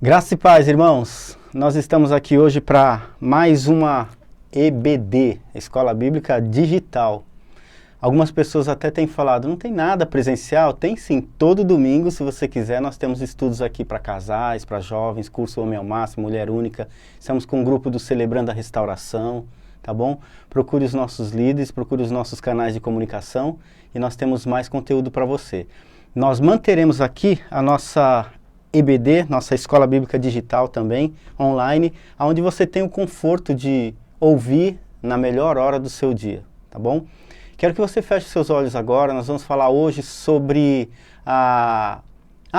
Graça e paz, irmãos. Nós estamos aqui hoje para mais uma EBD, Escola Bíblica Digital. Algumas pessoas até têm falado, não tem nada presencial? Tem sim, todo domingo, se você quiser, nós temos estudos aqui para casais, para jovens, curso Homem ao Máximo, Mulher Única. Estamos com um grupo do Celebrando a Restauração, tá bom? Procure os nossos líderes, procure os nossos canais de comunicação e nós temos mais conteúdo para você. Nós manteremos aqui a nossa EBD, nossa Escola Bíblica Digital também, online, onde você tem o conforto de ouvir na melhor hora do seu dia, tá bom? Quero que você feche seus olhos agora, nós vamos falar hoje sobre a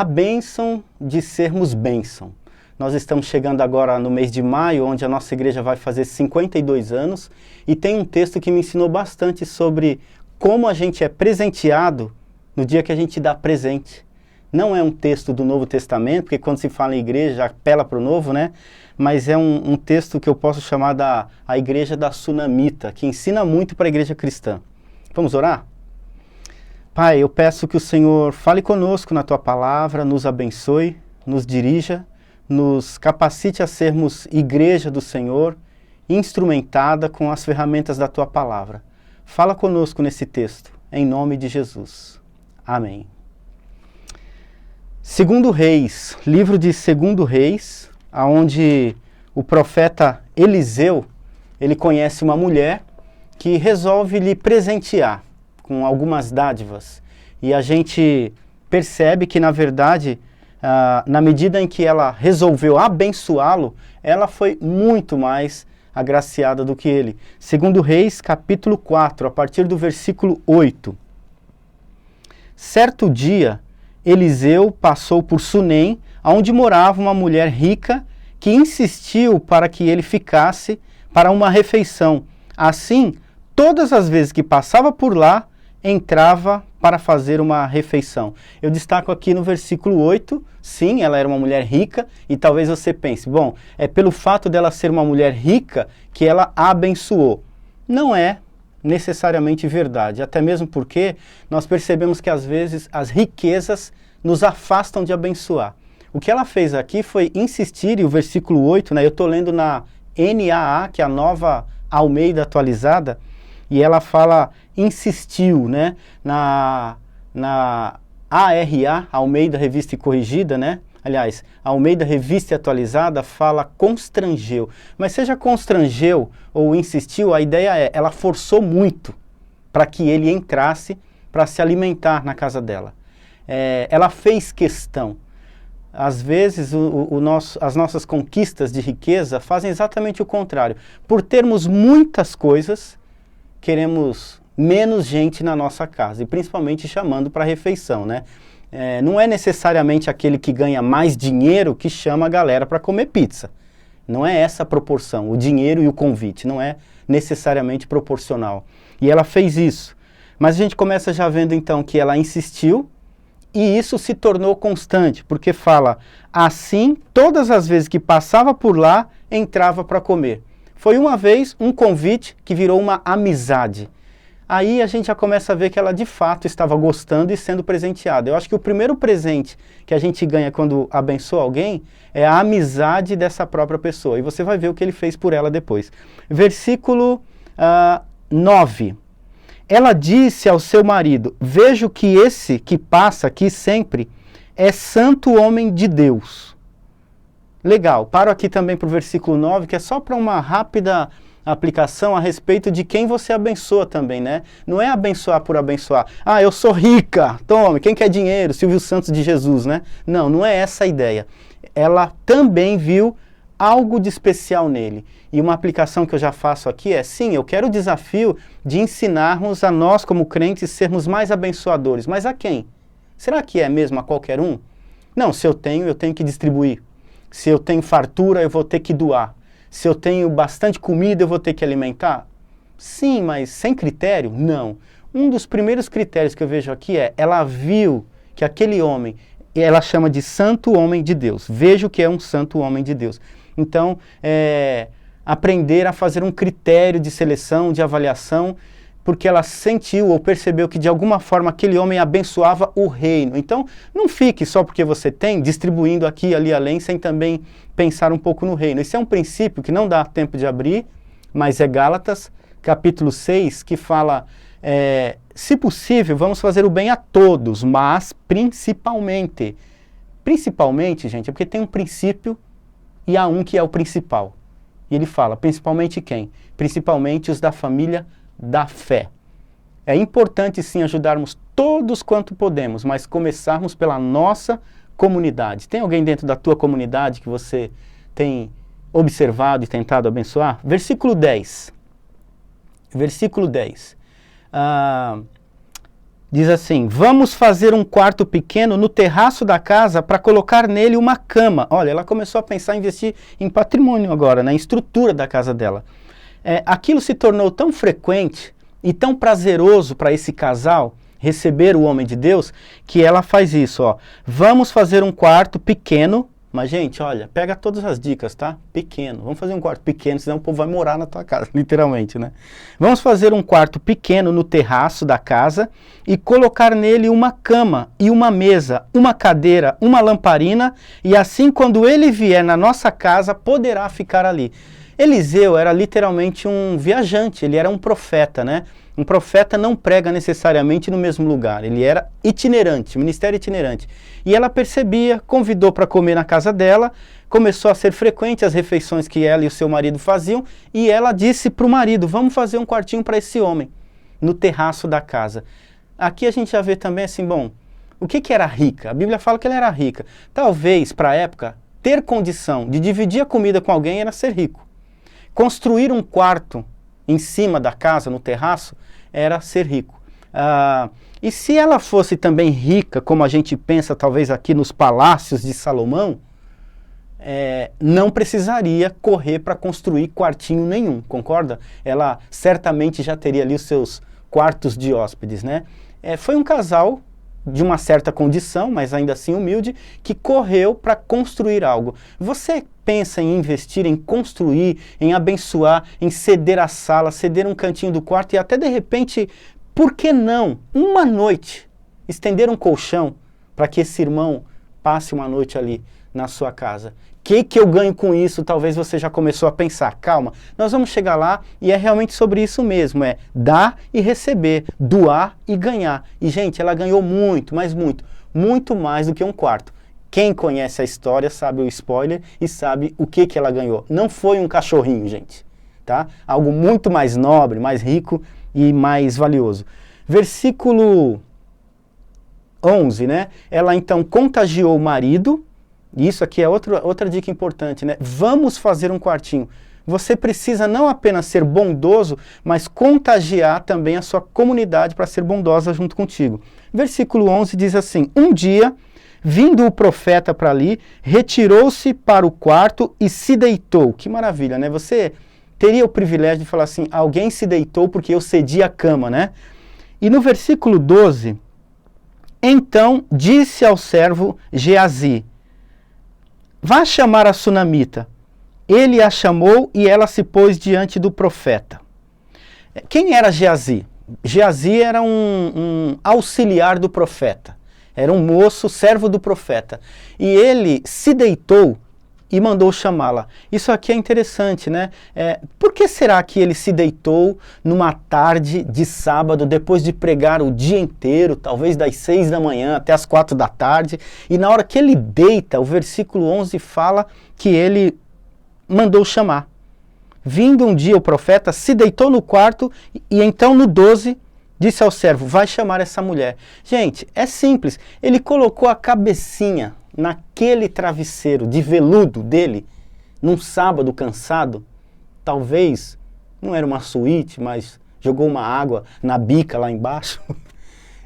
bênção de sermos bênção. Nós estamos chegando agora no mês de maio, onde a nossa igreja vai fazer 52 anos, e tem um texto que me ensinou bastante sobre como a gente é presenteado no dia que a gente dá presente. Não é um texto do Novo Testamento, porque quando se fala em igreja, apela para o Novo, né? Mas é um texto que eu posso chamar a igreja da Sunamita, que ensina muito para a igreja cristã. Vamos orar? Pai, eu peço que o Senhor fale conosco na Tua palavra, nos abençoe, nos dirija, nos capacite a sermos igreja do Senhor, instrumentada com as ferramentas da Tua palavra. Fala conosco nesse texto, em nome de Jesus. Amém. Segundo Reis, livro de Segundo Reis, onde o profeta Eliseu, ele conhece uma mulher que resolve lhe presentear com algumas dádivas. E a gente percebe que, na verdade, na medida em que ela resolveu abençoá-lo, ela foi muito mais agraciada do que ele. Segundo Reis, capítulo 4, a partir do versículo 8. Certo dia, Eliseu passou por Sunem, onde morava uma mulher rica que insistiu para que ele ficasse para uma refeição. Assim, todas as vezes que passava por lá, entrava para fazer uma refeição. Eu destaco aqui no versículo 8, sim, ela era uma mulher rica, e talvez você pense, bom, é pelo fato dela ser uma mulher rica que ela a abençoou. Não é necessariamente verdade, até mesmo porque nós percebemos que às vezes as riquezas nos afastam de abençoar. O que ela fez aqui foi insistir, e o versículo 8, né, eu estou lendo na NAA, que é a Nova Almeida Atualizada, e ela fala insistiu, né, na ARA, Almeida Revista e Corrigida, né, aliás, a Almeida Revista e Atualizada fala constrangeu, mas seja constrangeu ou insistiu, a ideia é, ela forçou muito para que ele entrasse para se alimentar na casa dela. Ela fez questão. Às vezes as nossas conquistas de riqueza fazem exatamente o contrário. Por termos muitas coisas, queremos menos gente na nossa casa, e principalmente chamando para a refeição, né? Não é necessariamente aquele que ganha mais dinheiro que chama a galera para comer pizza. Não é essa a proporção, o dinheiro e o convite, não é necessariamente proporcional. E ela fez isso. Mas a gente começa já vendo então que ela insistiu, e isso se tornou constante, porque fala, assim, todas as vezes que passava por lá, entrava para comer. Foi uma vez um convite que virou uma amizade. Aí a gente já começa a ver que ela de fato estava gostando e sendo presenteada. Eu acho que o primeiro presente que a gente ganha quando abençoa alguém é a amizade dessa própria pessoa. E você vai ver o que ele fez por ela depois. Versículo 9. Ela disse ao seu marido, vejo que esse que passa aqui sempre é santo homem de Deus. Legal, paro aqui também para o versículo 9, que é só para uma rápida aplicação a respeito de quem você abençoa também, né? Não é abençoar por abençoar. Ah, eu sou rica, tome, quem quer dinheiro? Silvio Santos de Jesus, né? Não, não é essa a ideia. Ela também viu algo de especial nele. E uma aplicação que eu já faço aqui é, sim, eu quero o desafio de ensinarmos a nós como crentes sermos mais abençoadores. Mas a quem? Será que é mesmo a qualquer um? Não, se eu tenho que distribuir. Se eu tenho fartura, eu vou ter que doar. Se eu tenho bastante comida, eu vou ter que alimentar? Sim, mas sem critério? Não. Um dos primeiros critérios que eu vejo aqui é, ela viu que aquele homem, ela chama de santo homem de Deus. Vejo que é um santo homem de Deus. Então, aprender a fazer um critério de seleção, de avaliação, porque ela sentiu ou percebeu que de alguma forma aquele homem abençoava o reino. Então, não fique só porque você tem, distribuindo aqui, ali, além, sem também pensar um pouco no reino. Esse é um princípio que não dá tempo de abrir, mas é Gálatas, capítulo 6, que fala, se possível, vamos fazer o bem a todos, mas principalmente, gente, é porque tem um princípio e há um que é o principal. E ele fala, principalmente quem? Principalmente os da família da fé. É importante sim ajudarmos todos quanto podemos, mas começarmos pela nossa comunidade. Tem alguém dentro da tua comunidade que você tem observado e tentado abençoar? Versículo 10. Versículo 10. Diz assim, vamos fazer um quarto pequeno no terraço da casa para colocar nele uma cama. Olha, ela começou a pensar em investir em patrimônio agora, na estrutura da casa dela. Aquilo se tornou tão frequente e tão prazeroso para esse casal receber o homem de Deus, que ela faz isso, ó. Vamos fazer um quarto pequeno, mas gente, olha, pega todas as dicas, tá? Pequeno, vamos fazer um quarto pequeno, senão o povo vai morar na tua casa, literalmente, né? Vamos fazer um quarto pequeno no terraço da casa e colocar nele uma cama e uma mesa, uma cadeira, uma lamparina, e assim quando ele vier na nossa casa, poderá ficar ali. Eliseu era literalmente um viajante, ele era um profeta, né? Um profeta não prega necessariamente no mesmo lugar, ele era itinerante, ministério itinerante. E ela percebia, convidou para comer na casa dela, começou a ser frequente as refeições que ela e o seu marido faziam, e ela disse para o marido, vamos fazer um quartinho para esse homem, no terraço da casa. Aqui a gente já vê também assim, bom, o que era rica? A Bíblia fala que ela era rica. Talvez, para a época, ter condição de dividir a comida com alguém era ser rico. Construir um quarto em cima da casa, no terraço, era ser rico. E se ela fosse também rica, como a gente pensa talvez aqui nos palácios de Salomão, não precisaria correr para construir quartinho nenhum, concorda? Ela certamente já teria ali os seus quartos de hóspedes, né? Foi um casal de uma certa condição, mas ainda assim humilde, que correu para construir algo. Você pensa em investir, em construir, em abençoar, em ceder a sala, ceder um cantinho do quarto e até de repente, por que não, uma noite, estender um colchão para que esse irmão passe uma noite ali na sua casa? O que eu ganho com isso? Talvez você já começou a pensar. Calma, nós vamos chegar lá e é realmente sobre isso mesmo. É dar e receber, doar e ganhar. E, gente, ela ganhou muito, mas muito mais do que um quarto. Quem conhece a história sabe o spoiler e sabe o que ela ganhou. Não foi um cachorrinho, gente. Tá? Algo muito mais nobre, mais rico e mais valioso. Versículo 11, né? Ela então contagiou o marido. Isso aqui é outra dica importante, né? Vamos fazer um quartinho. Você precisa não apenas ser bondoso, mas contagiar também a sua comunidade para ser bondosa junto contigo. Versículo 11 diz assim, um dia, vindo o profeta para ali, retirou-se para o quarto e se deitou. Que maravilha, né? Você teria o privilégio de falar assim, alguém se deitou porque eu cedi a cama, né? E no versículo 12, então disse ao servo Geazi, vá chamar a sunamita. Ele a chamou e ela se pôs diante do profeta. Quem era Geazi? Geazi era um auxiliar do profeta. Era um moço, servo do profeta. E ele se deitou e mandou chamá-la. Isso aqui é interessante, né? Por que será que ele se deitou numa tarde de sábado, depois de pregar o dia inteiro, talvez das 6 da manhã até as 4 da tarde, e na hora que ele deita, o versículo 11 fala que ele mandou chamar. Vindo um dia o profeta, se deitou no quarto, e então no 12, disse ao servo, vai chamar essa mulher. Gente, é simples, ele colocou a cabecinha naquele travesseiro de veludo dele, num sábado cansado, talvez, não era uma suíte, mas jogou uma água na bica lá embaixo.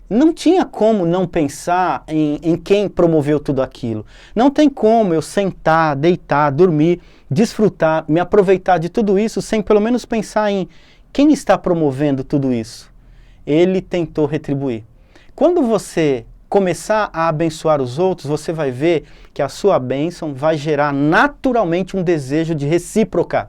Não tinha como não pensar em quem promoveu tudo aquilo. Não tem como eu sentar, deitar, dormir, desfrutar, me aproveitar de tudo isso sem pelo menos pensar em quem está promovendo tudo isso. Ele tentou retribuir. Quando você começar a abençoar os outros, você vai ver que a sua bênção vai gerar naturalmente um desejo de recíproca.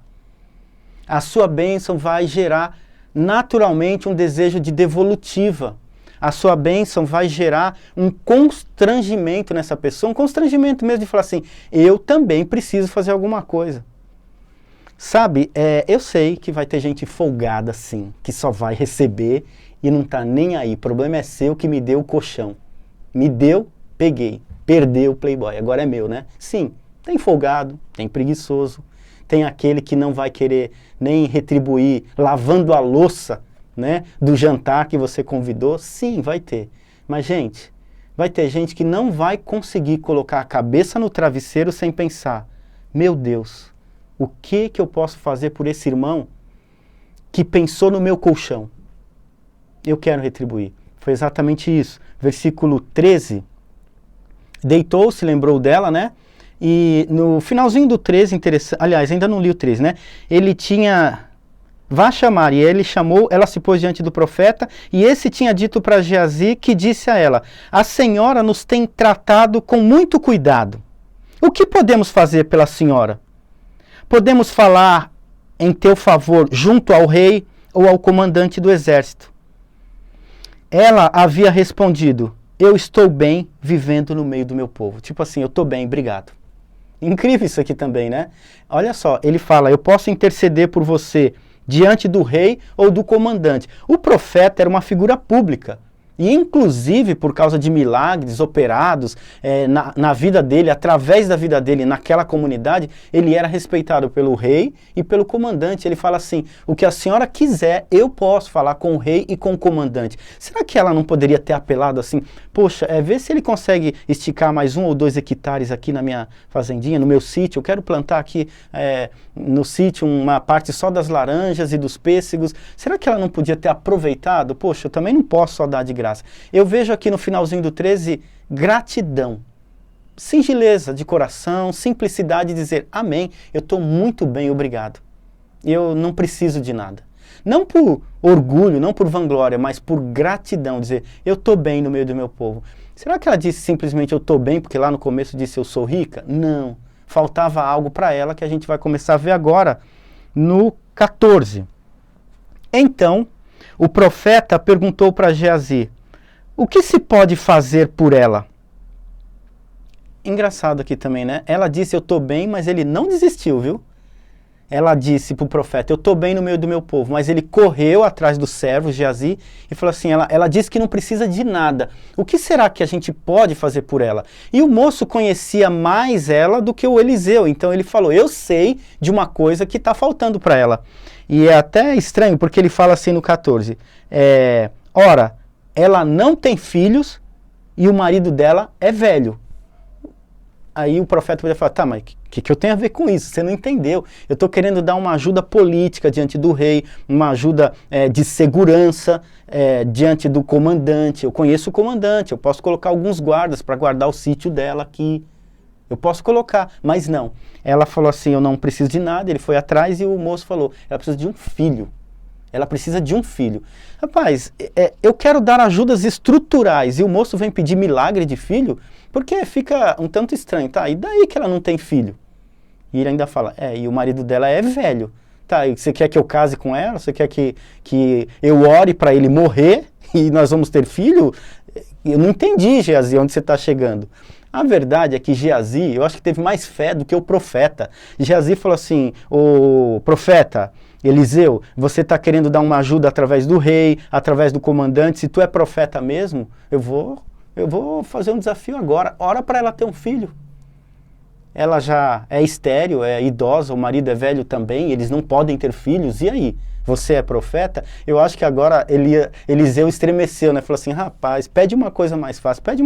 A sua bênção vai gerar naturalmente um desejo de devolutiva. A sua bênção vai gerar um constrangimento nessa pessoa, um constrangimento mesmo de falar assim, eu também preciso fazer alguma coisa. Sabe, eu sei que vai ter gente folgada sim, que só vai receber e não tá nem aí. O problema é seu que me deu o colchão. Me deu, peguei. Perdeu o Playboy, agora é meu, né? Sim, tem folgado, tem preguiçoso, tem aquele que não vai querer nem retribuir lavando a louça, né, do jantar que você convidou. Sim, vai ter. Mas, gente, vai ter gente que não vai conseguir colocar a cabeça no travesseiro sem pensar, meu Deus, o que eu posso fazer por esse irmão que pensou no meu colchão? Eu quero retribuir. Foi exatamente isso. Versículo 13, deitou-se, lembrou dela, né? E no finalzinho do 13, interessante, aliás, ainda não li o 13, né? Ele tinha, vá chamar, e ele chamou, ela se pôs diante do profeta, e esse tinha dito para Geazi, que disse a ela, a senhora nos tem tratado com muito cuidado. O que podemos fazer pela senhora? Podemos falar em teu favor junto ao rei ou ao comandante do exército. Ela havia respondido, eu estou bem vivendo no meio do meu povo. Tipo assim, eu estou bem, obrigado. Incrível isso aqui também, né? Olha só, ele fala, eu posso interceder por você diante do rei ou do comandante. O profeta era uma figura pública. E inclusive por causa de milagres operados na vida dele, através da vida dele, naquela comunidade, ele era respeitado pelo rei e pelo comandante. Ele fala assim, o que a senhora quiser, eu posso falar com o rei e com o comandante. Será que ela não poderia ter apelado assim, poxa, vê se ele consegue esticar mais 1 ou 2 hectares aqui na minha fazendinha, no meu sítio, eu quero plantar aqui no sítio uma parte só das laranjas e dos pêssegos. Será que ela não podia ter aproveitado? Poxa, eu também não posso só dar de graça. Eu vejo aqui no finalzinho do 13, gratidão, singeleza de coração, simplicidade de dizer, amém, eu estou muito bem, obrigado. Eu não preciso de nada. Não por orgulho, não por vanglória, mas por gratidão, dizer, eu estou bem no meio do meu povo. Será que ela disse simplesmente eu estou bem, porque lá no começo disse eu sou rica? Não, faltava algo para ela que a gente vai começar a ver agora no 14. Então, o profeta perguntou para Geazi, o que se pode fazer por ela? Engraçado aqui também, né? Ela disse, eu estou bem, mas ele não desistiu, viu? Ela disse para o profeta, eu estou bem no meio do meu povo, mas ele correu atrás do servo, Geazi, e falou assim, ela disse que não precisa de nada. O que será que a gente pode fazer por ela? E o moço conhecia mais ela do que o Eliseu, então ele falou, eu sei de uma coisa que está faltando para ela. E é até estranho, porque ele fala assim no 14, ora, ela não tem filhos e o marido dela é velho. Aí o profeta podia falar, tá, mas o que eu tenho a ver com isso? Você não entendeu. Eu estou querendo dar uma ajuda política diante do rei, uma ajuda de segurança diante do comandante. Eu conheço o comandante, eu posso colocar alguns guardas para guardar o sítio dela aqui. Eu posso colocar, mas não. Ela falou assim, eu não preciso de nada, ele foi atrás e o moço falou, ela precisa de um filho. Ela precisa de um filho. Rapaz, eu quero dar ajudas estruturais e o moço vem pedir milagre de filho, porque fica um tanto estranho, tá? E daí que ela não tem filho? E ele ainda fala, e o marido dela é velho. Tá, e você quer que eu case com ela? Você quer que eu ore para ele morrer e nós vamos ter filho? Eu não entendi, Geazi, onde você está chegando. A verdade é que Geazi, eu acho que teve mais fé do que o profeta. Geazi falou assim, o profeta Eliseu, você está querendo dar uma ajuda através do rei, através do comandante, se tu é profeta mesmo, eu vou fazer um desafio agora, ora para ela ter um filho. Ela já é estéril, é idosa, o marido é velho também, eles não podem ter filhos, e aí? Você é profeta? Eu acho que agora Eliseu estremeceu, né? Falou assim, rapaz, pede uma coisa mais fácil, pede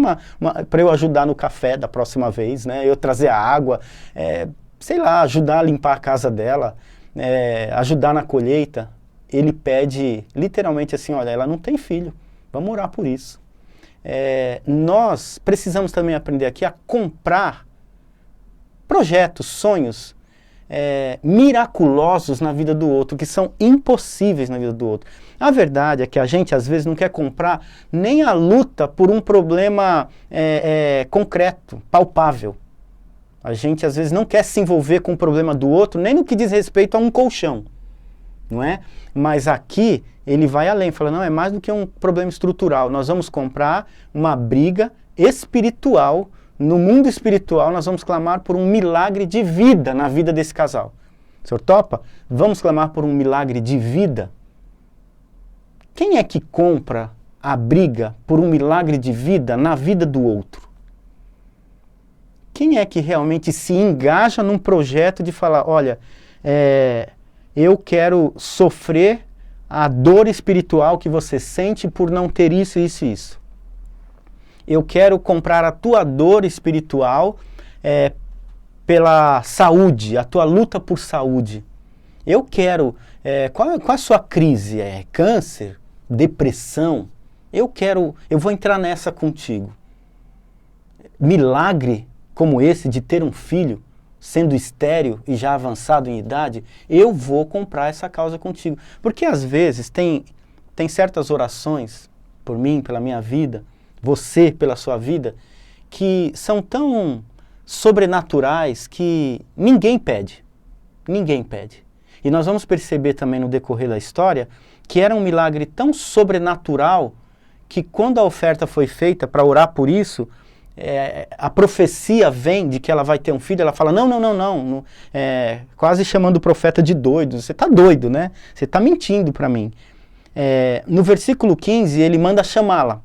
para eu ajudar no café da próxima vez, né? Eu trazer a água, sei lá, ajudar a limpar a casa dela, ajudar na colheita. Ele pede literalmente assim, olha, ela não tem filho, vamos orar por isso. Nós precisamos também aprender aqui a comprar projetos, sonhos, miraculosos na vida do outro, que são impossíveis na vida do outro. A verdade é que a gente às vezes não quer comprar nem a luta por um problema concreto, palpável. A gente às vezes não quer se envolver com o problema do outro, nem no que diz respeito a um colchão. não é? Mas aqui ele vai além, fala, não, é mais do que um problema estrutural, nós vamos comprar uma briga espiritual, no mundo espiritual nós vamos clamar por um milagre de vida na vida desse casal. O senhor topa? Vamos clamar por um milagre de vida? Quem é que compra a briga por um milagre de vida na vida do outro? Quem é que realmente se engaja num projeto de falar, olha, eu quero sofrer a dor espiritual que você sente por não ter isso, isso e isso. Eu quero comprar a tua dor espiritual pela saúde, a tua luta por saúde. Eu quero... qual a sua crise? É câncer? Depressão? Eu vou entrar nessa contigo. Milagre como esse de ter um filho, sendo estéril e já avançado em idade, eu vou comprar essa causa contigo. Porque às vezes tem certas orações, por mim, pela minha vida, você pela sua vida, que são tão sobrenaturais que ninguém pede. Ninguém pede. E nós vamos perceber também no decorrer da história que era um milagre tão sobrenatural que quando a oferta foi feita para orar por isso, a profecia vem de que ela vai ter um filho, ela fala, não, quase chamando o profeta de doido. Você está doido, né? Você está mentindo para mim. No versículo 15, ele manda chamá-la.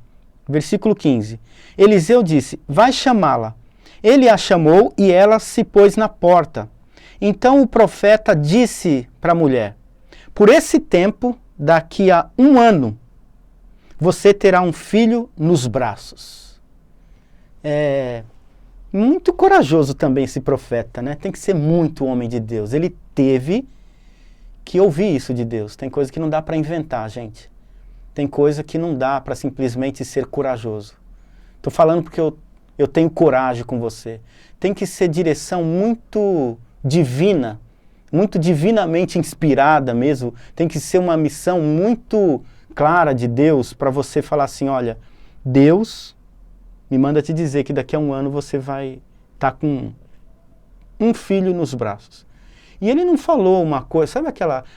Versículo 15. Eliseu disse, vai chamá-la. Ele a chamou e ela se pôs na porta. Então o profeta disse para a mulher, por esse tempo, daqui a 1 ano, você terá um filho nos braços. Muito corajoso também esse profeta, né? Tem que ser muito homem de Deus. Ele teve que ouvir isso de Deus. Tem coisa que não dá para inventar, gente. Tem coisa que não dá para simplesmente ser corajoso. Estou falando porque eu tenho coragem com você. Tem que ser direção muito divina, muito divinamente inspirada mesmo. Tem que ser uma missão muito clara de Deus para você falar assim, olha, Deus me manda te dizer que daqui a 1 ano você vai estar com um filho nos braços. E ele não falou uma coisa, sabe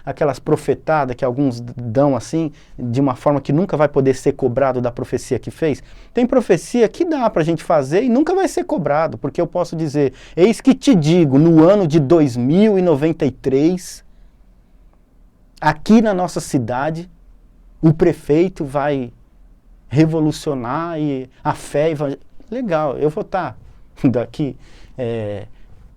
aquelas profetadas que alguns dão assim, de uma forma que nunca vai poder ser cobrado da profecia que fez? Tem profecia que dá para a gente fazer e nunca vai ser cobrado, porque eu posso dizer, eis que te digo, no ano de 2093, aqui na nossa cidade, o prefeito vai revolucionar e a fé evangélica. Legal, eu vou estar daqui...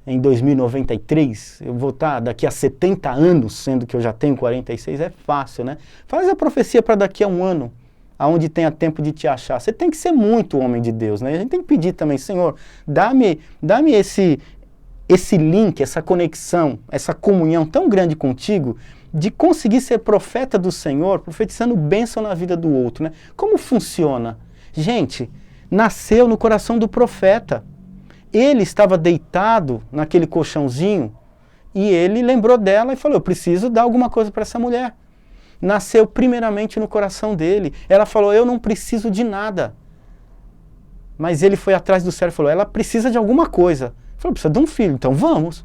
em 2093, eu vou estar daqui a 70 anos, sendo que eu já tenho 46, é fácil, né? Faz a profecia para daqui a 1 ano, aonde tenha tempo de te achar. Você tem que ser muito homem de Deus, né? A gente tem que pedir também, Senhor, dá-me esse link, essa conexão, essa comunhão tão grande contigo, de conseguir ser profeta do Senhor, profetizando bênção na vida do outro, né? Como funciona? Gente, nasceu no coração do profeta. Ele estava deitado naquele colchãozinho e ele lembrou dela e falou, eu preciso dar alguma coisa para essa mulher. Nasceu primeiramente no coração dele. Ela falou, eu não preciso de nada. Mas ele foi atrás do céu e falou, ela precisa de alguma coisa. Ele falou, precisa de um filho, então vamos.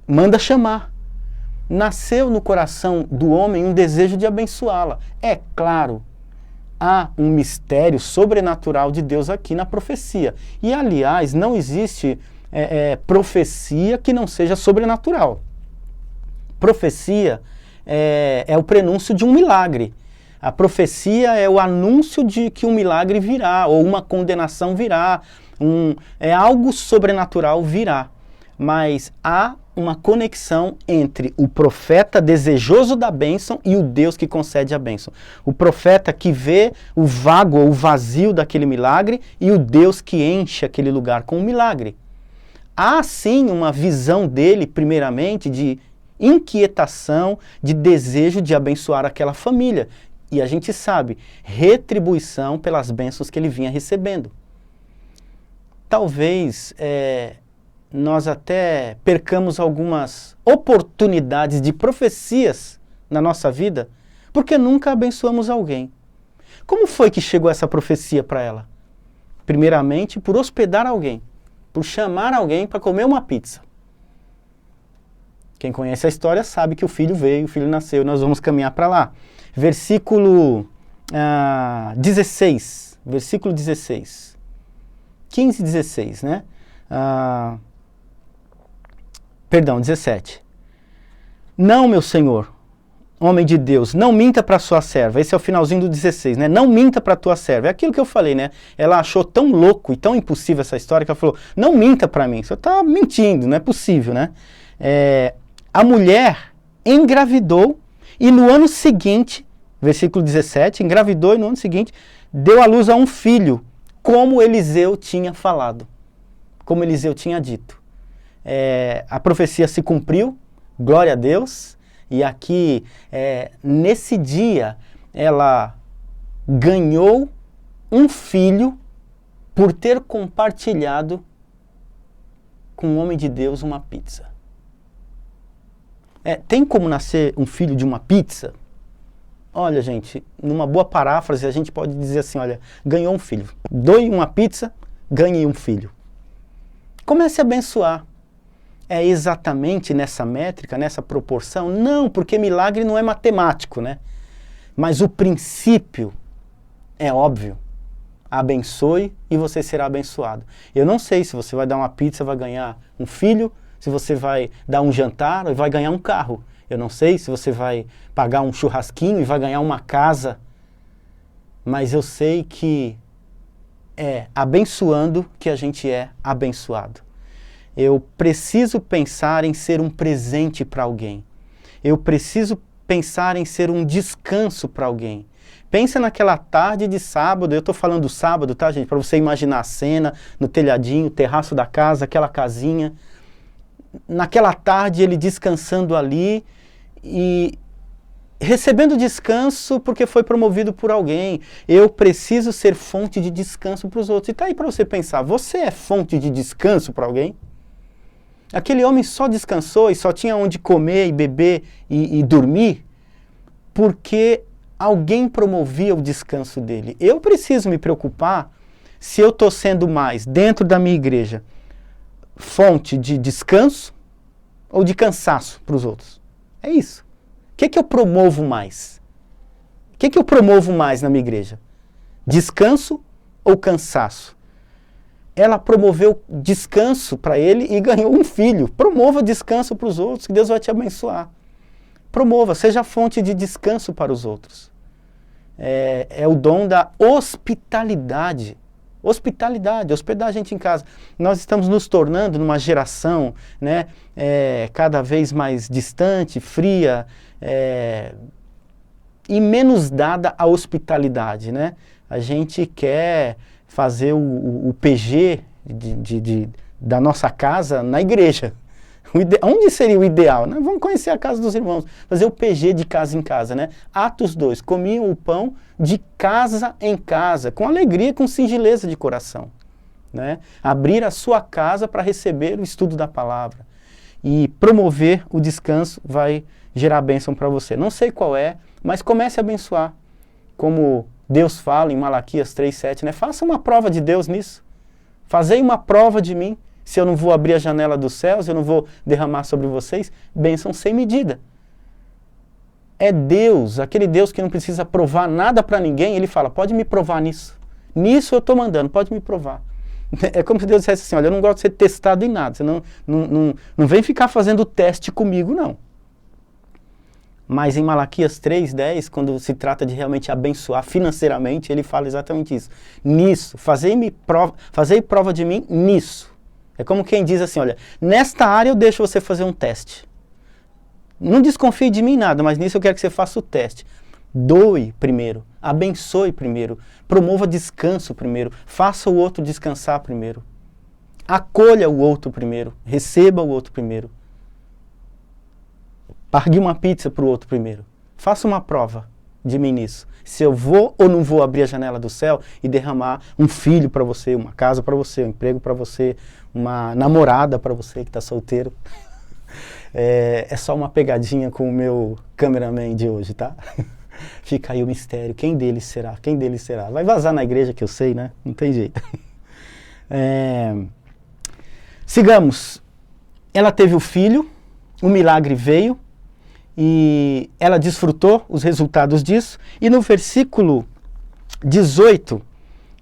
Manda chamar. Nasceu no coração do homem um desejo de abençoá-la. É claro, há um mistério sobrenatural de Deus aqui na profecia. E, aliás, não existe profecia que não seja sobrenatural. Profecia é o prenúncio de um milagre. A profecia é o anúncio de que um milagre virá, ou uma condenação virá, algo sobrenatural virá. Mas há uma conexão entre o profeta desejoso da bênção e o Deus que concede a bênção. O profeta que vê o vago ou o vazio daquele milagre e o Deus que enche aquele lugar com o milagre. Há sim uma visão dele, primeiramente, de inquietação, de desejo de abençoar aquela família. E a gente sabe, retribuição pelas bênçãos que ele vinha recebendo. Talvez nós até percamos algumas oportunidades de profecias na nossa vida, porque nunca abençoamos alguém. Como foi que chegou essa profecia para ela? Primeiramente, por hospedar alguém, por chamar alguém para comer uma pizza. Quem conhece a história sabe que o filho veio, o filho nasceu, nós vamos caminhar para lá. Versículo 16, versículo 16, 15 e 16, né? Perdão, 17. Não, meu senhor, homem de Deus, não minta para sua serva. Esse é o finalzinho do 16, né? Não minta para tua serva. É aquilo que eu falei, né? Ela achou tão louco e tão impossível essa história que ela falou, não minta para mim, você está mentindo, não é possível, né? A mulher engravidou e no ano seguinte, versículo 17, engravidou e no ano seguinte deu à luz a um filho, como Eliseu tinha falado, como Eliseu tinha dito. A profecia se cumpriu, glória a Deus, e aqui, nesse dia, ela ganhou um filho por ter compartilhado com um homem de Deus uma pizza. Tem como nascer um filho de uma pizza? Olha, gente, numa boa paráfrase a gente pode dizer assim, olha, ganhou um filho. Doe uma pizza, ganhe um filho. Comece a abençoar. É exatamente nessa métrica, nessa proporção? Não, porque milagre não é matemático, né? Mas o princípio é óbvio. Abençoe e você será abençoado. Eu não sei se você vai dar uma pizza e vai ganhar um filho, se você vai dar um jantar e vai ganhar um carro. Eu não sei se você vai pagar um churrasquinho e vai ganhar uma casa. Mas eu sei que é abençoando que a gente é abençoado. Eu preciso pensar em ser um presente para alguém. Eu preciso pensar em ser um descanso para alguém. Pensa naquela tarde de sábado, eu estou falando sábado, tá, gente? Para você imaginar a cena, no telhadinho, terraço da casa, aquela casinha. Naquela tarde ele descansando ali e recebendo descanso porque foi promovido por alguém. Eu preciso ser fonte de descanso para os outros. E tá aí para você pensar, você é fonte de descanso para alguém? Aquele homem só descansou e só tinha onde comer e beber e dormir porque alguém promovia o descanso dele. Eu preciso me preocupar se eu estou sendo mais, dentro da minha igreja, fonte de descanso ou de cansaço para os outros. É isso. O que eu promovo mais? O que eu promovo mais na minha igreja? Descanso ou cansaço? Ela promoveu descanso para ele e ganhou um filho. Promova descanso para os outros, que Deus vai te abençoar. Promova, seja fonte de descanso para os outros. É o dom da hospitalidade. Hospitalidade, hospedar a gente em casa. Nós estamos nos tornando numa geração, né, cada vez mais distante, fria, e menos dada à hospitalidade, né? A gente quer fazer o PG da nossa casa na igreja. Onde seria o ideal? Né? Vamos conhecer a casa dos irmãos, fazer o PG de casa em casa, né? Atos 2, comiam o pão de casa em casa, com alegria, com singeleza de coração. Né? Abrir a sua casa para receber o estudo da palavra. E promover o descanso vai gerar bênção para você. Não sei qual é, mas comece a abençoar. Como Deus fala em Malaquias 3:7, né? Faça uma prova de Deus nisso. Fazei uma prova de mim. Se eu não vou abrir a janela dos céus, eu não vou derramar sobre vocês bênção sem medida. É Deus, aquele Deus que não precisa provar nada para ninguém, ele fala, pode me provar nisso. Nisso eu estou mandando, pode me provar. É como se Deus dissesse assim, olha, eu não gosto de ser testado em nada, você não vem ficar fazendo teste comigo, não. Mas em Malaquias 3:10, quando se trata de realmente abençoar financeiramente, ele fala exatamente isso. Nisso, fazei prova de mim nisso. É como quem diz assim, olha, nesta área eu deixo você fazer um teste. Não desconfie de mim nada, mas nisso eu quero que você faça o teste. Doe primeiro, abençoe primeiro, promova descanso primeiro, faça o outro descansar primeiro. Acolha o outro primeiro, receba o outro primeiro. Pague uma pizza para o outro primeiro. Faça uma prova de mim nisso. Se eu vou ou não vou abrir a janela do céu e derramar um filho para você, uma casa para você, um emprego para você, uma namorada para você que está solteiro. É só uma pegadinha com o meu cameraman de hoje, tá? Fica aí o mistério. Quem deles será? Quem deles será? Vai vazar na igreja que eu sei, né? Não tem jeito. Sigamos. Ela teve o filho. o milagre veio e ela desfrutou os resultados disso. E no versículo 18,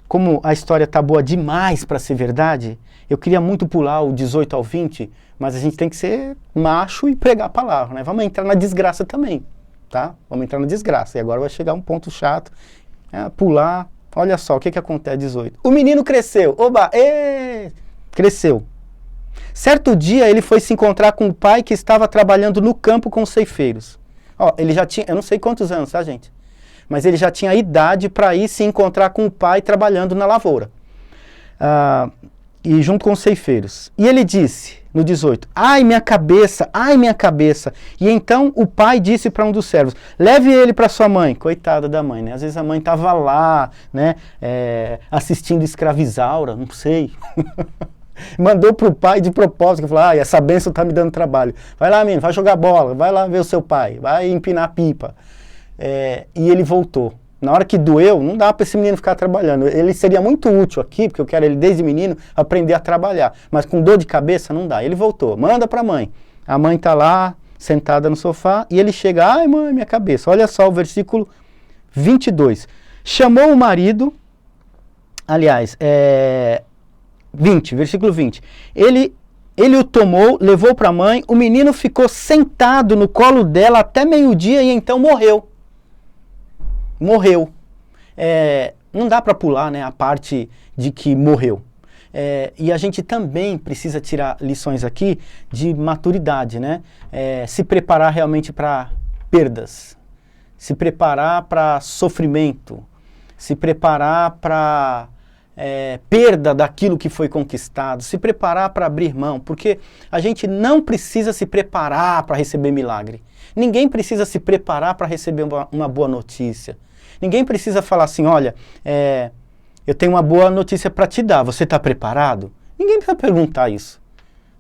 como a história está boa demais para ser verdade, eu queria muito pular o 18 ao 20, mas a gente tem que ser macho e pregar a palavra, né? Vamos entrar na desgraça também, tá? Vamos entrar na desgraça. E agora vai chegar um ponto chato, pular. Olha só, o que acontece 18. O menino cresceu. Oba! Cresceu. Certo dia ele foi se encontrar com o pai que estava trabalhando no campo com os ceifeiros. Ó, ele já tinha, eu não sei quantos anos, tá, gente? Mas ele já tinha idade para ir se encontrar com o pai trabalhando na lavoura. E junto com os ceifeiros. E ele disse, no 18, ai minha cabeça, ai minha cabeça. E então o pai disse para um dos servos, leve ele para sua mãe. Coitada da mãe, né? Às vezes a mãe estava lá, né, assistindo Escravizaura, não sei. Mandou para o pai de propósito, falou, essa bênção está me dando trabalho. Vai lá, menino, vai jogar bola, vai lá ver o seu pai, vai empinar pipa. E ele voltou. Na hora que doeu, não dá para esse menino ficar trabalhando. Ele seria muito útil aqui, porque eu quero ele desde menino aprender a trabalhar. Mas com dor de cabeça não dá. Ele voltou, manda para a mãe. A mãe está lá, sentada no sofá, e ele chega, ai mãe, minha cabeça. Olha só o versículo 22. Chamou o marido, aliás, 20, versículo 20. Ele o tomou, levou para a mãe, o menino ficou sentado no colo dela até meio-dia e então morreu. Morreu. Não dá para pular, né, a parte de que morreu. E a gente também precisa tirar lições aqui de maturidade, né? Se preparar realmente para perdas, se preparar para sofrimento, se preparar para perda daquilo que foi conquistado, se preparar para abrir mão, porque a gente não precisa se preparar para receber milagre. Ninguém precisa se preparar para receber uma boa notícia. Ninguém precisa falar assim, olha, eu tenho uma boa notícia para te dar, você está preparado? Ninguém precisa perguntar isso.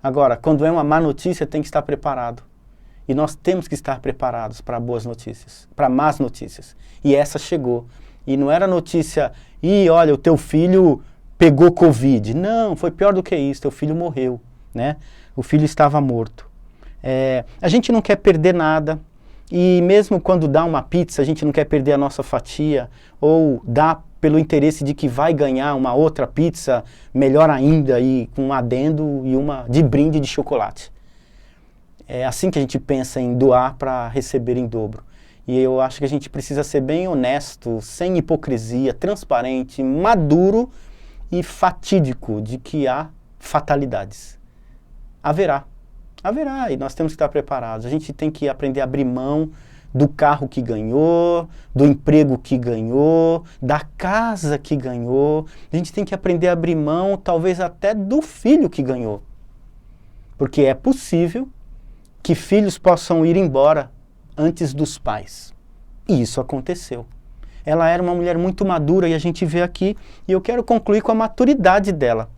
Agora, quando é uma má notícia, tem que estar preparado. E nós temos que estar preparados para boas notícias, para más notícias. E essa chegou. E não era notícia, olha, o teu filho pegou Covid. Não, foi pior do que isso, teu filho morreu, né? O filho estava morto. A gente não quer perder nada. E mesmo quando dá uma pizza, a gente não quer perder a nossa fatia, ou dá pelo interesse de que vai ganhar uma outra pizza, melhor ainda, e com um adendo e uma de brinde de chocolate. É assim que a gente pensa em doar para receber em dobro. E eu acho que a gente precisa ser bem honesto, sem hipocrisia, transparente, maduro e fatídico de que há fatalidades. Haverá, e nós temos que estar preparados. A gente tem que aprender a abrir mão do carro que ganhou, do emprego que ganhou, da casa que ganhou. A gente tem que aprender a abrir mão, talvez até do filho que ganhou. Porque é possível que filhos possam ir embora antes dos pais. E isso aconteceu. Ela era uma mulher muito madura e a gente vê aqui, e eu quero concluir com a maturidade dela.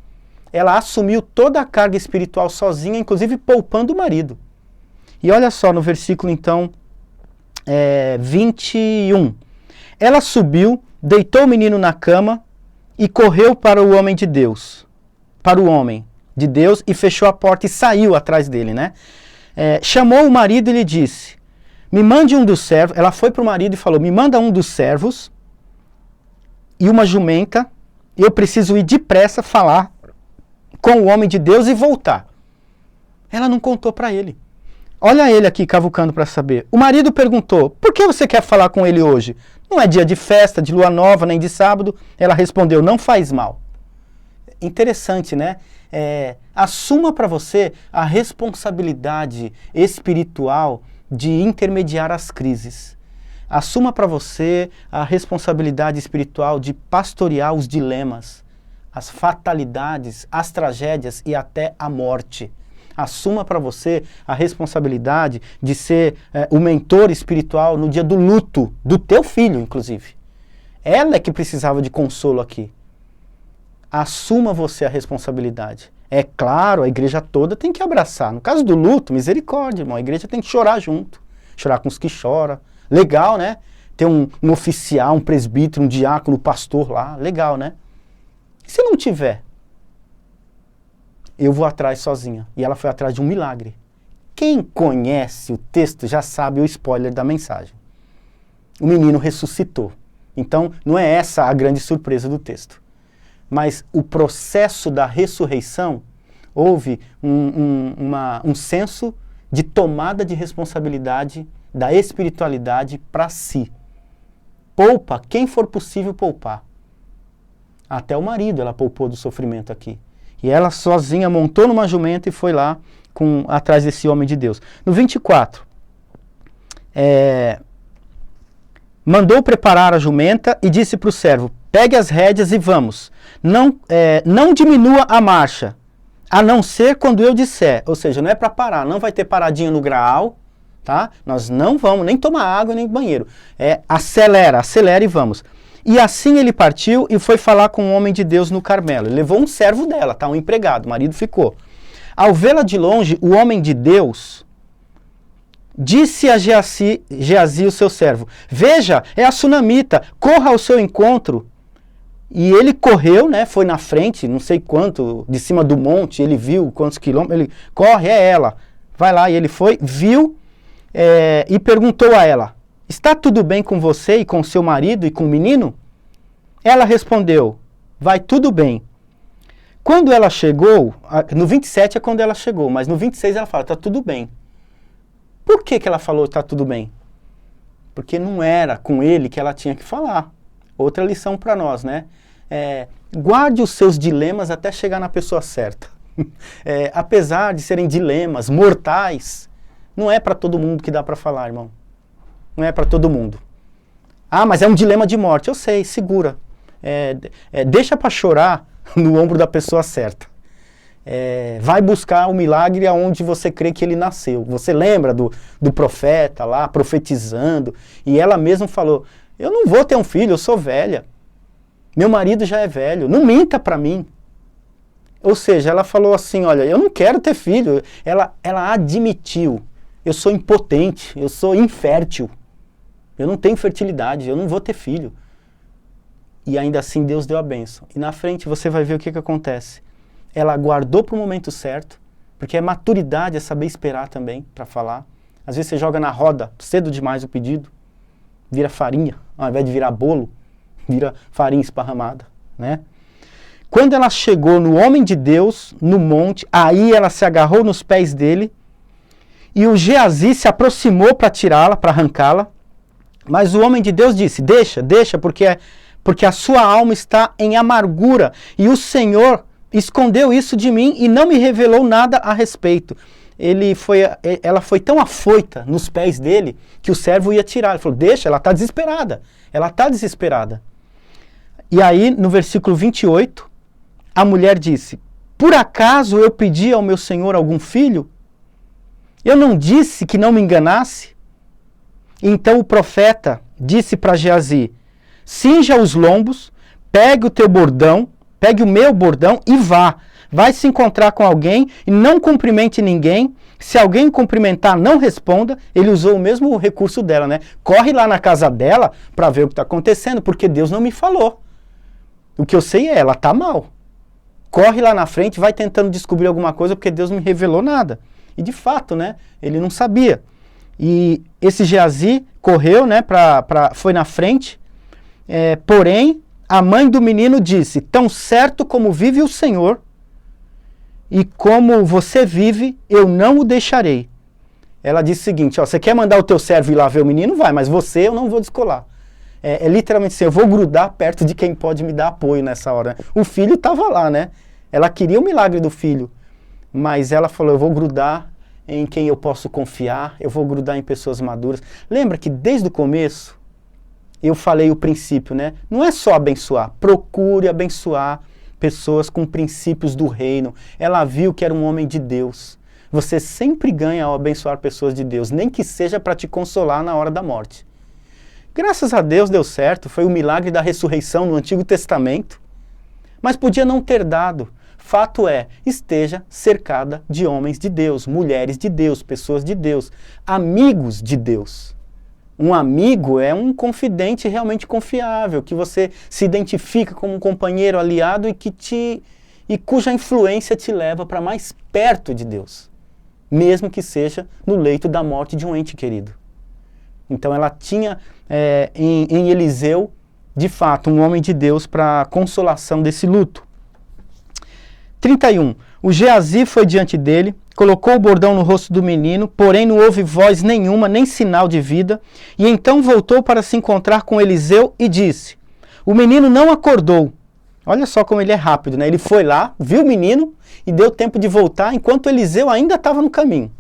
Ela assumiu toda a carga espiritual sozinha, inclusive poupando o marido. E olha só no versículo então 21. Ela subiu, deitou o menino na cama e correu para o homem de Deus. Para o homem de Deus e fechou a porta e saiu atrás dele, né? Chamou o marido e lhe disse, me mande um dos servos. Ela foi para o marido e falou, me manda um dos servos e uma jumenta, eu preciso ir depressa falar com o homem de Deus e voltar. Ela não contou para ele. Olha ele aqui cavucando para saber. O marido perguntou, por que você quer falar com ele hoje? Não é dia de festa, de lua nova, nem de sábado. Ela respondeu, não faz mal. Interessante, né? Assuma para você a responsabilidade espiritual de intermediar as crises. Assuma para você a responsabilidade espiritual de pastorear os dilemas, as fatalidades, as tragédias e até a morte. Assuma para você a responsabilidade de ser o mentor espiritual no dia do luto, do teu filho, inclusive. Ela é que precisava de consolo aqui. Assuma você a responsabilidade. É claro, a igreja toda tem que abraçar. No caso do luto, misericórdia, irmão. A igreja tem que chorar junto. Chorar com os que choram. Legal, né? Ter um oficial, um presbítero, um diácono, um pastor lá. Legal, né? E se não tiver? Eu vou atrás sozinha. E ela foi atrás de um milagre. Quem conhece o texto já sabe o spoiler da mensagem. O menino ressuscitou. Então, não é essa a grande surpresa do texto. Mas o processo da ressurreição, houve um senso de tomada de responsabilidade da espiritualidade para si. Poupa quem for possível poupar. Até o marido ela poupou do sofrimento aqui. E ela sozinha montou numa jumenta e foi lá atrás desse homem de Deus. No 24, mandou preparar a jumenta e disse para o servo, pegue as rédeas e vamos. Não diminua a marcha, a não ser quando eu disser. Ou seja, não é para parar, não vai ter paradinha no graal, tá? Nós não vamos nem tomar água nem banheiro. Acelera e vamos. E assim ele partiu e foi falar com um homem de Deus no Carmelo. Ele levou um servo dela, tá? Um empregado, o marido ficou. Ao vê-la de longe, o homem de Deus disse a Geazi, o seu servo, veja, é a sunamita, corra ao seu encontro. E ele correu, né, foi na frente, não sei quanto, de cima do monte, ele viu quantos quilômetros, ele corre, é ela. Vai lá, e ele foi, viu e perguntou a ela, está tudo bem com você e com seu marido e com o menino? Ela respondeu, vai tudo bem. Quando ela chegou, no 27 é quando ela chegou, mas no 26 ela fala, está tudo bem. Por que ela falou, está tudo bem? Porque não era com ele que ela tinha que falar. Outra lição para nós, né? Guarde os seus dilemas até chegar na pessoa certa. Apesar de serem dilemas mortais, não é para todo mundo que dá para falar, irmão. Não é para todo mundo. Ah, mas é um dilema de morte. Eu sei, segura. Deixa para chorar no ombro da pessoa certa. Vai buscar o milagre aonde você crê que ele nasceu. Você lembra do profeta lá, profetizando, e ela mesma falou, eu não vou ter um filho, eu sou velha. Meu marido já é velho, não minta para mim. Ou seja, ela falou assim, olha, eu não quero ter filho. Ela admitiu, eu sou impotente, eu sou infértil. Eu não tenho fertilidade, eu não vou ter filho. E ainda assim Deus deu a bênção. E na frente você vai ver o que acontece. Ela aguardou para o momento certo, porque maturidade é saber esperar também para falar. Às vezes você joga na roda cedo demais o pedido, vira farinha, ao invés de virar bolo, vira farinha esparramada, né? Quando ela chegou no homem de Deus, no monte, aí ela se agarrou nos pés dele, e o Geazi se aproximou para tirá-la, para arrancá-la, mas o homem de Deus disse, deixa, porque a sua alma está em amargura, e o Senhor escondeu isso de mim e não me revelou nada a respeito. Ela foi tão afoita nos pés dele que o servo ia tirar. Ele falou, deixa, ela está desesperada. E aí, no versículo 28, a mulher disse, por acaso eu pedi ao meu senhor algum filho? Eu não disse que não me enganasse? Então o profeta disse para Geazi, cinja os lombos, pegue o meu bordão e vá. Vai se encontrar com alguém e não cumprimente ninguém. Se alguém cumprimentar, não responda. Ele usou o mesmo recurso dela, né? Corre lá na casa dela para ver o que está acontecendo, porque Deus não me falou. O que eu sei ela está mal. Corre lá na frente, vai tentando descobrir alguma coisa, porque Deus não me revelou nada. E de fato, né? Ele não sabia. E esse Geazi correu, né? Foi na frente. Porém, a mãe do menino disse, tão certo como vive o Senhor, e como você vive, eu não o deixarei. Ela disse o seguinte, você quer mandar o teu servo ir lá ver o menino? Vai, mas você eu não vou descolar. Literalmente assim, eu vou grudar perto de quem pode me dar apoio nessa hora. O filho estava lá, né? Ela queria o milagre do filho, mas ela falou, eu vou grudar em quem eu posso confiar, eu vou grudar em pessoas maduras. Lembra que desde o começo, eu falei o princípio, né? Não é só abençoar, procure abençoar pessoas com princípios do reino. Ela viu que era um homem de Deus. Você sempre ganha ao abençoar pessoas de Deus, nem que seja para te consolar na hora da morte. Graças a Deus deu certo, foi o milagre da ressurreição no Antigo Testamento, mas podia não ter dado. Fato é, esteja cercada de homens de Deus, mulheres de Deus, pessoas de Deus, amigos de Deus. Um amigo é um confidente realmente confiável, que você se identifica como um companheiro aliado e cuja influência te leva para mais perto de Deus. mesmo que seja no leito da morte de um ente querido. Então ela tinha em Eliseu, de fato, um homem de Deus para a consolação desse luto. 31. O Geazi foi diante dele, colocou o bordão no rosto do menino, porém não houve voz nenhuma, nem sinal de vida, e então voltou para se encontrar com Eliseu e disse: o menino não acordou. Olha só como ele é rápido, né? Ele foi lá, viu o menino e deu tempo de voltar enquanto Eliseu ainda estava no caminho.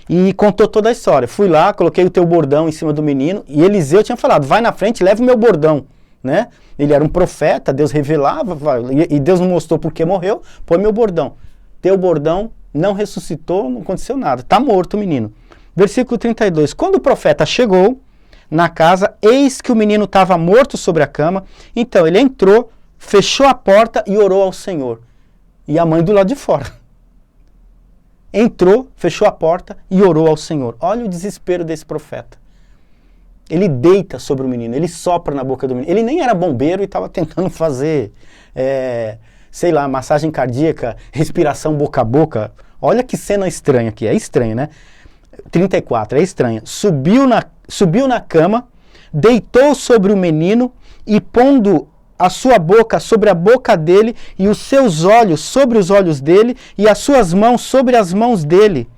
E contou toda a história. Fui lá, coloquei o teu bordão em cima do menino e Eliseu tinha falado: vai na frente, leva o meu bordão, né? Ele era um profeta, Deus revelava e Deus não mostrou porque morreu, põe meu bordão. Teu bordão não ressuscitou, não aconteceu nada, está morto o menino. Versículo 32. Quando o profeta chegou na casa, eis que o menino estava morto sobre a cama. Então ele entrou, fechou a porta e orou ao Senhor. E a mãe do lado de fora. Entrou, fechou a porta e orou ao Senhor. Olha o desespero desse profeta. Ele deita sobre o menino, ele sopra na boca do menino. Ele nem era bombeiro e estava tentando fazer, sei lá, massagem cardíaca, respiração boca a boca. Olha que cena estranha aqui, é estranho, né? 34, é estranha. Subiu na cama, deitou sobre o menino e pondo a sua boca sobre a boca dele e os seus olhos sobre os olhos dele e as suas mãos sobre as mãos dele.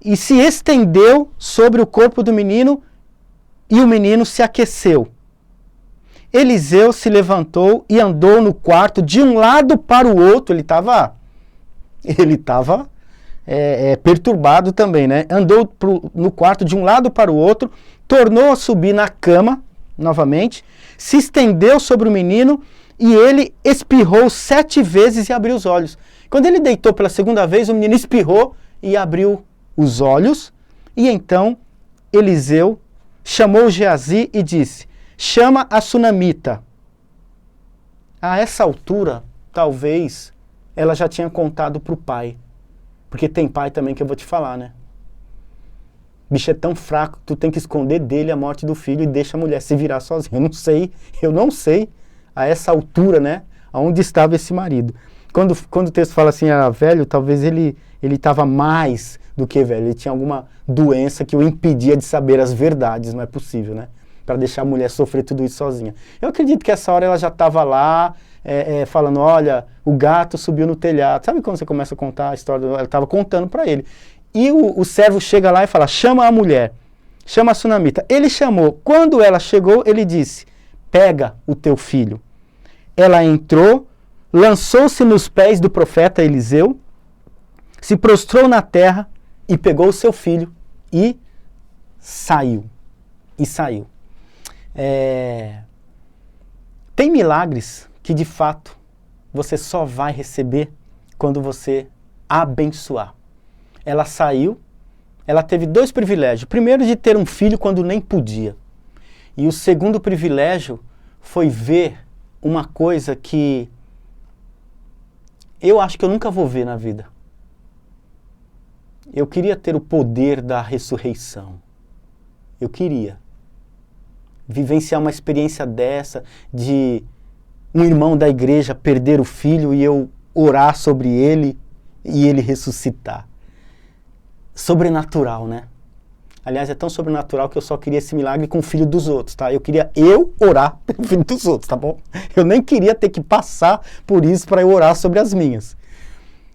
E se estendeu sobre o corpo do menino e o menino se aqueceu. Eliseu se levantou e andou no quarto de um lado para o outro. Ele estava perturbado também, né? Andou no quarto de um lado para o outro, tornou a subir na cama, novamente, se estendeu sobre o menino e ele espirrou 7 vezes e abriu os olhos. Quando ele deitou pela segunda vez, o menino espirrou e abriu os olhos. E então Eliseu chamou Geazi e disse: chama a sunamita. A essa altura, talvez, ela já tinha contado para o pai. Porque tem pai também que eu vou te falar, né? O bicho é tão fraco que tu tem que esconder dele a morte do filho e deixa a mulher se virar sozinha. Eu não sei a essa altura, né? Aonde estava esse marido. Quando o texto fala assim, era velho, talvez ele estava mais do que velho. Ele tinha alguma doença que o impedia de saber as verdades, não é possível, né? Para deixar a mulher sofrer tudo isso sozinha. Eu acredito que essa hora ela já estava lá, falando: olha, o gato subiu no telhado. Sabe quando você começa a contar a história? Ela estava contando para ele. E o servo chega lá e fala: chama a mulher, chama a sunamita. Ele chamou. Quando ela chegou, ele disse: pega o teu filho. Ela entrou, lançou-se nos pés do profeta Eliseu, se prostrou na terra e pegou o seu filho e saiu. Tem milagres que de fato você só vai receber quando você abençoar. Ela saiu, ela teve 2 privilégios. O primeiro, de ter um filho quando nem podia. E o segundo privilégio foi ver uma coisa que eu acho que eu nunca vou ver na vida. Eu queria ter o poder da ressurreição. Eu queria vivenciar uma experiência dessa, de um irmão da igreja perder o filho e eu orar sobre ele e ele ressuscitar. Sobrenatural, né? Aliás, é tão sobrenatural que eu só queria esse milagre com o filho dos outros, tá? Eu queria orar pelo filho dos outros, tá bom? Eu nem queria ter que passar por isso para eu orar sobre as minhas.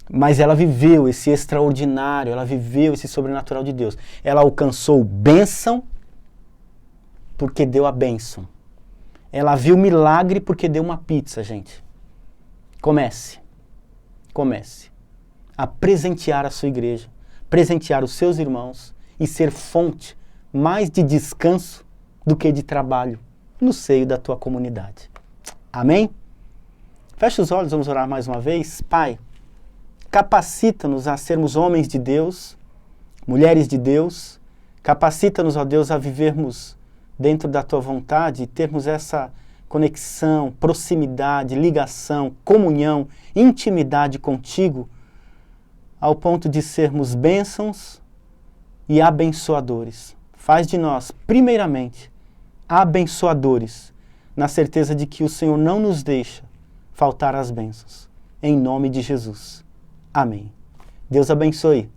Mas ela viveu esse extraordinário, ela viveu esse sobrenatural de Deus. Ela alcançou bênção porque deu a bênção. Ela viu milagre porque deu uma pizza, gente. Comece a presentear a sua igreja, presentear os seus irmãos e ser fonte mais de descanso do que de trabalho no seio da tua comunidade. Amém? Feche os olhos, vamos orar mais uma vez. Pai, capacita-nos a sermos homens de Deus, mulheres de Deus. Capacita-nos, ó Deus, a vivermos dentro da tua vontade e termos essa conexão, proximidade, ligação, comunhão, intimidade contigo, ao ponto de sermos bênçãos e abençoadores. Faz de nós, primeiramente, abençoadores, na certeza de que o Senhor não nos deixa faltar as bênçãos. Em nome de Jesus. Amém. Deus abençoe.